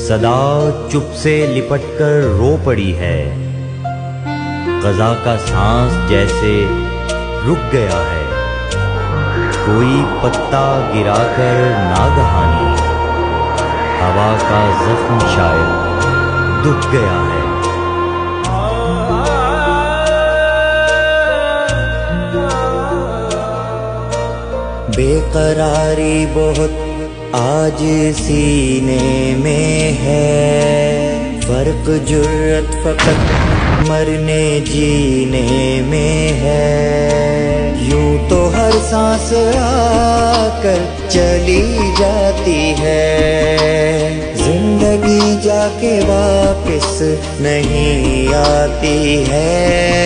सदा चुप से लिपट कर रो पड़ी है। क़ज़ा का सांस जैसे रुक गया है। कोई पत्ता गिराकर नागहानी हवा का जख्म शायद दुख गया है। बेकरारी बहुत आज सीने में है। फर्क जुर्रत फकत मरने जीने में है। यूं तो हर सांस आकर चली जाती है। जिंदगी जाके वापस नहीं आती है।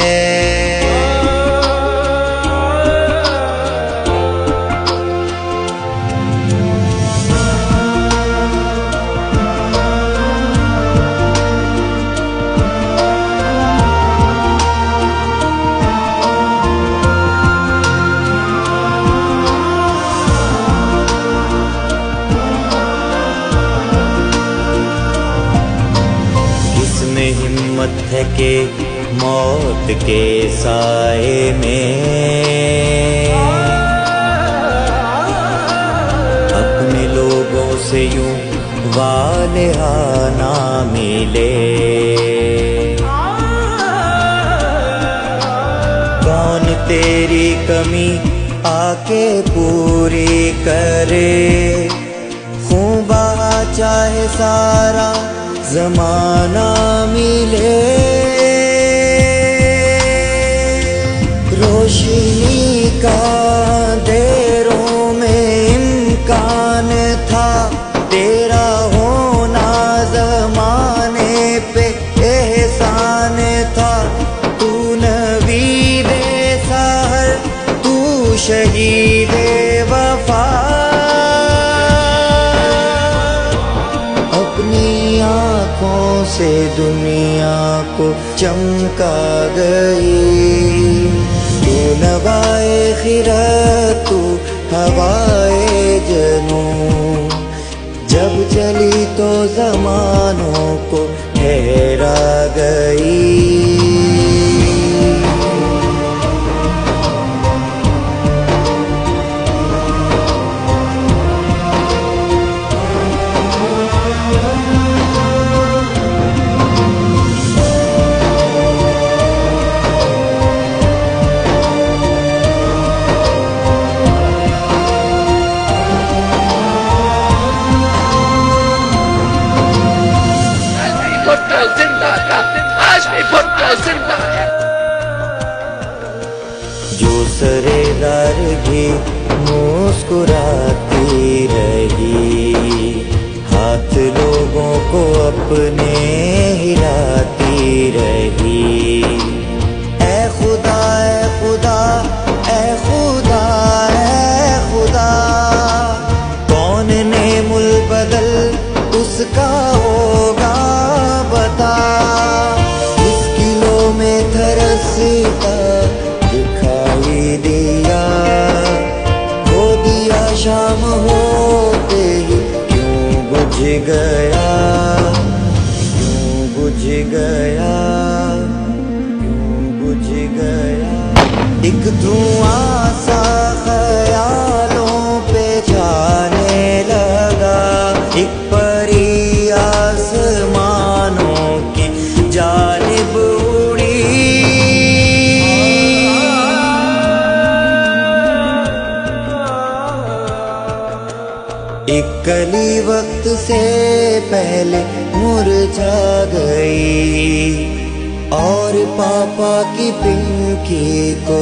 हिम्मत है कि मौत के साए में अपने लोगों से यूं वालिहाना मिले। कौन तेरी कमी आके पूरी करे। खून बहा चाहे सारा ज़माना मिले। रोशनी का देरों में इम्कान था। तेरा होना ज़माने पे एहसान था। तू नवीरे सहर, तू शहीदे वफा। से दुनिया को चमका गई। तू नवाए खिरात, तू हवाए जनूं। जब चली तो ज़मानों को ठहरा गई। जो सरेदार भी मुस्कुराती रही। हाथ लोगों को अपने हिलाती रही। ऐ खुदा, ऐ खुदा, ऐ खुदा, ऐ खुदा। कौन ने मुल बदल उसका होगा बता। इस किलो में धरसता दिखाई दिया। खो दिया शाम होते ही क्यों बुझ गया। क्यों बुझ गया, क्यों बुझ गया। एक धुआं सा ख्यालों पे जाने लगा। एक परी आसमानों की जानिब उड़ी। एक कली वक्त से पहले मुरझा गई। और पापा की पिंकी को